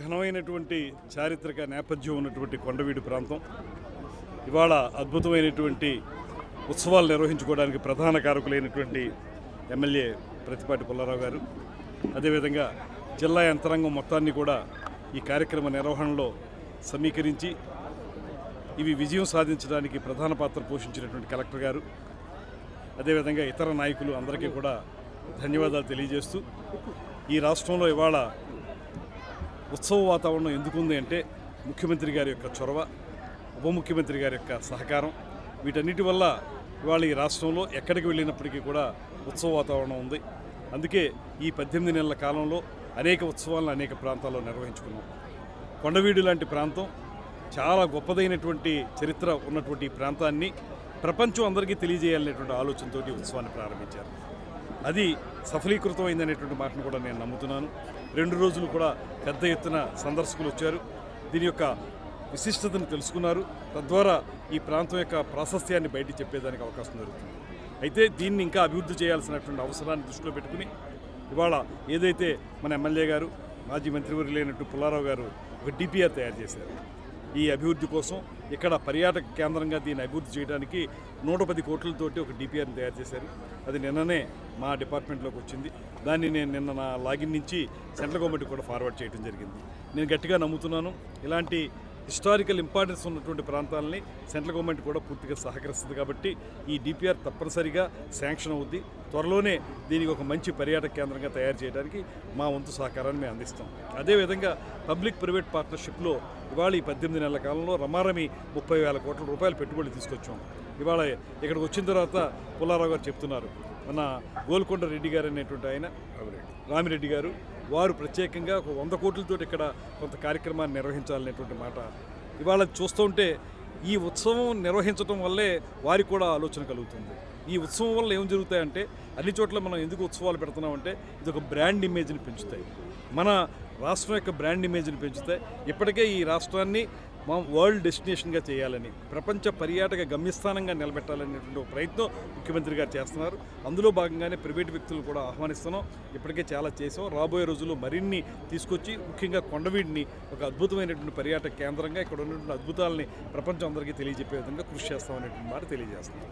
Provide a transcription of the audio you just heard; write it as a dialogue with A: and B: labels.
A: ఘనమైనటువంటి చారిత్రక నేపథ్యం ఉన్నటువంటి కొండవీడు ప్రాంతం ఇవాళ అద్భుతమైనటువంటి ఉత్సవాలు నిర్వహించుకోవడానికి ప్రధాన కారకులైనటువంటి ఎమ్మెల్యే ప్రతిపాటి పుల్లారావు గారు, అదేవిధంగా జిల్లా యంత్రాంగం మొత్తాన్ని కూడా ఈ కార్యక్రమ నిర్వహణలో సమీకరించి ఇవి విజయం సాధించడానికి ప్రధాన పాత్ర పోషించినటువంటి కలెక్టర్ గారు, అదేవిధంగా ఇతర నాయకులు అందరికీ కూడా ధన్యవాదాలు తెలియజేస్తూ, ఈ రాష్ట్రంలో ఇవాళ ఉత్సవ వాతావరణం ఎందుకుంది అంటే ముఖ్యమంత్రి గారి యొక్క చొరవ, ఉప ముఖ్యమంత్రి గారి యొక్క సహకారం, వీటన్నిటి వల్ల ఇవాళ ఈ రాష్ట్రంలో ఎక్కడికి వెళ్ళినప్పటికీ కూడా ఉత్సవ వాతావరణం ఉంది. అందుకే ఈ 18 నెలల కాలంలో అనేక ఉత్సవాలను అనేక ప్రాంతాల్లో నిర్వహించుకున్నాం. కొండవీడు లాంటి ప్రాంతం చాలా గొప్పదైనటువంటి చరిత్ర ఉన్నటువంటి ఈ ప్రాంతాన్ని ప్రపంచం అందరికీ తెలియజేయాలనేటువంటి ఆలోచనతో ఉత్సవాన్ని ప్రారంభించారు. అది సఫలీకృతమైందనేటువంటి మాటను కూడా నేను నమ్ముతున్నాను. 2 రోజులు కూడా పెద్ద ఎత్తున సందర్శకులు వచ్చారు, దీని యొక్క విశిష్టతను తెలుసుకున్నారు. తద్వారా ఈ ప్రాంతం యొక్క ప్రాశస్త్యాన్ని బయట చెప్పేదానికి అవకాశం దొరుకుతుంది. అయితే దీన్ని ఇంకా అభివృద్ధి చేయాల్సినటువంటి అవసరాన్ని దృష్టిలో పెట్టుకుని ఇవాళ ఏదైతే మన ఎమ్మెల్యే గారు, మాజీ మంత్రివర్యులైనట్టు పుల్లారావు గారు ఒక డిపిఆర్ తయారు చేశారు. ఈ అభివృద్ధి కోసం ఇక్కడ పర్యాటక కేంద్రంగా దీన్ని అభివృద్ధి చేయడానికి 110 కోట్లతోటి ఒక డిపిఆర్ని తయారు చేశారు. అది నిన్ననే మా డిపార్ట్మెంట్లోకి వచ్చింది. దాన్ని నేను నిన్న నా లాగిన్ నుంచి సెంట్రల్ గవర్నమెంట్ కూడా ఫార్వర్డ్ చేయడం జరిగింది. నేను గట్టిగా నమ్ముతున్నాను, ఇలాంటి హిస్టారికల్ ఇంపార్టెన్స్ ఉన్నటువంటి ప్రాంతాలని సెంట్రల్ గవర్నమెంట్ కూడా పూర్తిగా సహకరిస్తుంది. కాబట్టి ఈ డిపిఆర్ తప్పనిసరిగా శాంక్షన్ అవుద్ది. త్వరలోనే దీనికి ఒక మంచి పర్యాటక కేంద్రంగా తయారు చేయడానికి మా వంతు సహకారాన్ని మేము అందిస్తాం. అదేవిధంగా పబ్లిక్ ప్రైవేట్ పార్ట్నర్షిప్లో ఇవాళ ఈ 18 నెలల కాలంలో రమారమి 30,000 కోట్ల రూపాయలు పెట్టుబడులు తీసుకొచ్చాం. ఇవాళ ఇక్కడికి వచ్చిన తర్వాత పుల్లారావు గారు చెప్తున్నారు, మన గోల్కొండ రెడ్డి గారు అనేటువంటి ఆయన రామిరెడ్డి గారు, వారు ప్రత్యేకంగా ఒక 100 కోట్లతో ఇక్కడ కొంత కార్యక్రమాన్ని నిర్వహించాలనేటువంటి మాట ఇవాళ చూస్తుంటే ఈ ఉత్సవం నిర్వహించడం వల్లే వారికి కూడా ఆలోచన కలుగుతుంది. ఈ ఉత్సవం వల్ల ఏం జరుగుతాయంటే అన్ని చోట్ల మనం ఎందుకు ఉత్సవాలు పెడుతున్నామంటే ఇది ఒక బ్రాండ్ ఇమేజ్ని పెంచుతాయి, మన రాష్ట్రం యొక్క బ్రాండ్ ఇమేజ్ని పెంచుతాయి. ఇప్పటికే ఈ రాష్ట్రాన్ని వరల్డ్ డెస్టినేషన్గా చేయాలని, ప్రపంచ పర్యాటక గమ్యస్థానంగా నిలబెట్టాలనేటువంటి ఒక ప్రయత్నం ముఖ్యమంత్రి గారు చేస్తున్నారు. అందులో భాగంగానే ప్రైవేట్ వ్యక్తులు కూడా ఆహ్వానిస్తున్నాం. ఇప్పటికే చాలా చేసాం. రాబోయే రోజుల్లో మరిన్ని తీసుకొచ్చి ముఖ్యంగా కొండవీడిని ఒక అద్భుతమైనటువంటి పర్యాటక కేంద్రంగా ఇక్కడ ఉన్నటువంటి అద్భుతాలని ప్రపంచం అందరికీ తెలియజెప్పే విధంగా కృషి చేస్తామనేటువంటి మాట తెలియజేస్తున్నాం.